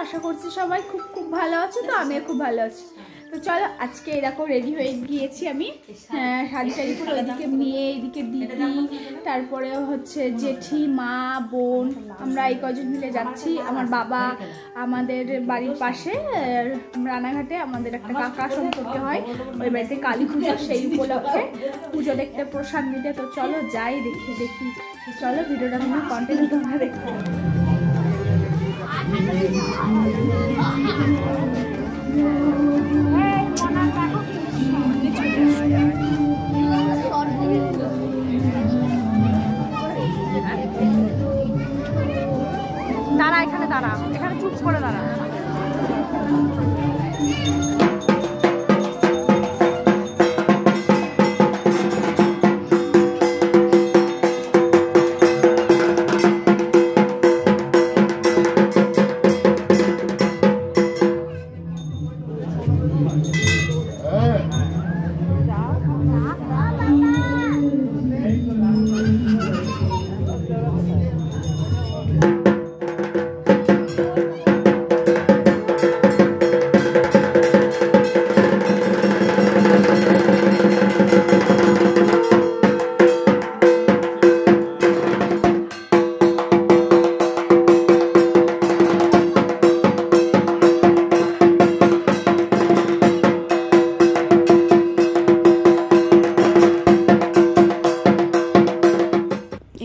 আশা করছি সবাই খুব খুব ভালো আছো। তো আমিও খুব ভালো আছি। তো চলো আজকে এরকম রেডি হয়ে গিয়েছি আমি, শাড়ি টাড়ি করে ওইদিকে মেয়ে, এইদিকে দিদি, তারপরে হচ্ছে জেঠি, মা, বোন, আমরা এই কজন মিলে যাচ্ছি। আমার বাবা, আমাদের বাড়ির পাশে রানাঘাটে আমাদের একটা কাকা সম্পর্কে হয়, ওই বাড়িতে কালী পুজো, সেই উপলক্ষে পুজো দেখতে, প্রসাদ নিতে। তো চলো যাই, দেখি চলো ভিডিওটা তোমরা কন্টিনিউ তোমরা দেখতে। দাঁড়া, এখানে দাঁড়া, এখানে চুপ করে দাঁড়া।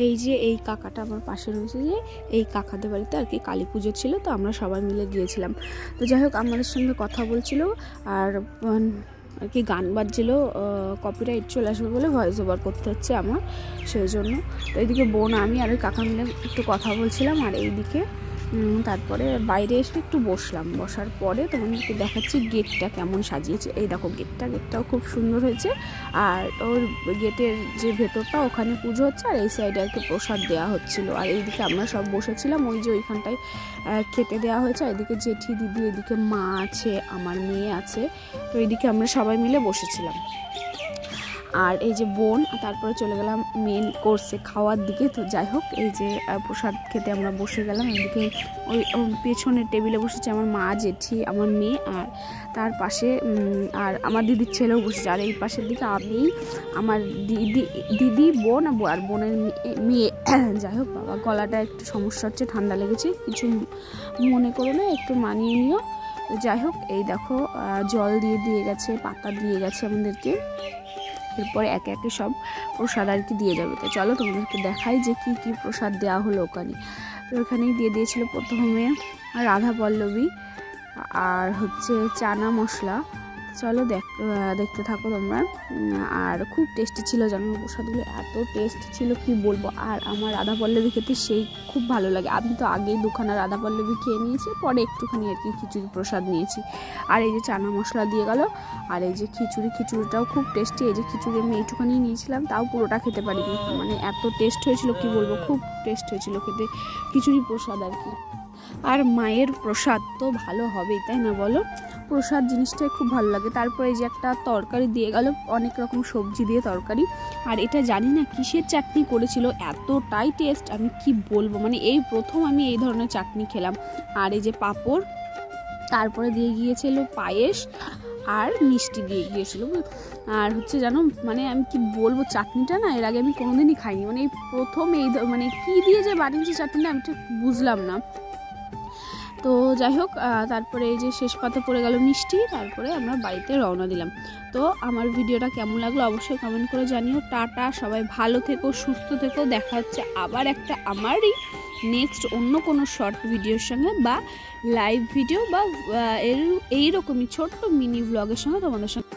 এই যে এই কাকাটা আমার পাশে রয়েছে, যে এই কাকাদের বাড়িতে আর কি কালী পুজো ছিল, তো আমরা সবাই মিলে গিয়েছিলাম। তো যাই হোক আমাদের সঙ্গে কথা বলছিল আর কি গান বাজছিল, কপিরাইট চলে আসবে বলে ভয়েস ওভার করতে হচ্ছে আমার, সেই জন্য। তো এইদিকে বোন, আমি আর ওই কাকা মিলে একটু কথা বলছিলাম, আর এইদিকে তারপরে বাইরে এসে একটু বসলাম। বসার পরে তোমাদেরকে দেখাচ্ছি গেটটা কেমন সাজিয়েছে। এই দেখো গেটটাও খুব সুন্দর হয়েছে। আর ওর গেটের যে ভেতরটা, ওখানে পুজো হচ্ছে, আর এই সাইডে আর কি প্রসাদ দেওয়া হচ্ছিলো। আর এইদিকে আমরা সব বসেছিলাম, ওই যে ওইখানটায় খেতে দেওয়া হয়েছে। এদিকে জেঠি, দিদি, এদিকে মা আছে, আমার মেয়ে আছে। তো এইদিকে আমরা সবাই মিলে বসেছিলাম। আর এই যে বোন, তারপরে চলে গেলাম মেন কোর্সে খাওয়ার দিকে। তো যাই হোক এই যে প্রসাদ খেতে আমরা বসে গেলাম। এদিকে ওই পেছনের টেবিলে বসেছে আমার মা, জেঠি, আমার মেয়ে, আর তার পাশে আর আমার দিদির ছেলেও বসেছে। আর এই পাশের দিকে আমি, আমার দিদি, বোন আর বোনের মেয়ে। যাই হোক বাবা, গলাটা একটু সমস্যা হচ্ছে, ঠান্ডা লেগেছে, কিছু মনে করো না, একটু মানিয়ে নিও। যাই হোক এই দেখো জল দিয়ে গেছে, পাতা দিয়ে গেছে আমাদেরকে। এরপরে একে একে সব প্রসাদ আর কি দিয়ে যাবে। তো চলো তোমাদেরকে দেখাই যে কি কি প্রসাদ দেওয়া হলো ওখানে। তো ওখানেই দিয়ে দিয়েছিল প্রথমে রাধা পল্লবী আর হচ্ছে চানা মশলা। চলো দেখতে থাকো তোমরা। আর খুব টেস্টি ছিল, জানো প্রসাদগুলো এত টেস্ট ছিল কি বলবো। আর আমার রাধা পল্লবী খেতে সেই খুব ভালো লাগে। আমি তো আগেই দুখানা রাধা পল্লবী খেয়ে নিয়েছি, পরে একটুখানি আর কি খিচুড়ি প্রসাদ নিয়েছি। আর এই যে চানা মশলা দিয়ে গেল, আর এই যে খিচুড়িটাও খুব টেস্টি। এই যে খিচুড়ি আমি এইটুখানি নিয়েছিলাম, তাও পুরোটা খেতে পারিনি, মানে এত টেস্ট হয়েছিল কি বলবো, খুব টেস্ট হয়েছিল খেতে খিচুড়ি প্রসাদ আর কি। আর মায়ের প্রসাদ তো ভালো হবেই, তাই না বলো? প্রসাদ জিনিসটাই খুব ভালো লাগে। তারপরে এই যে একটা তরকারি দিয়ে গেল, অনেক রকম সবজি দিয়ে তরকারি। আর এটা জানি না কিসের চাটনি করেছিল, এতটাই টেস্ট আমি কি বলবো, মানে এই প্রথম আমি এই ধরনের চাটনি খেলাম। আর এই যে পাঁপড়, তারপরে দিয়ে গিয়েছিল পায়েস, আর মিষ্টি দিয়ে গিয়েছিল। আর হচ্ছে জানো, মানে আমি কি বলবো, চাটনিটা না এর আগে আমি কোনোদিনই খাইনি, মানে এই প্রথম এই মানে কি দিয়ে যে বানিয়েছে চাটনিটা আমি ঠিক বুঝলাম না। তো যাই হোক তারপরে এই যে শেষ পাতে পড়ে গেল মিষ্টি, তারপরে আমরা বাড়িতে রওনা দিলাম। তো আমার ভিডিওটা কেমন লাগলো অবশ্যই কমেন্ট করে জানিও। টাটা, সবাই ভালো থেকো, সুস্থ থেকো। দেখা হচ্ছে আবার একটা আমারই নেক্সট অন্য কোনো শর্ট ভিডিওর সঙ্গে, বা লাইভ ভিডিও, বা এইরকমই ছোট্ট মিনি ব্লগের সঙ্গে তোমাদের সঙ্গে।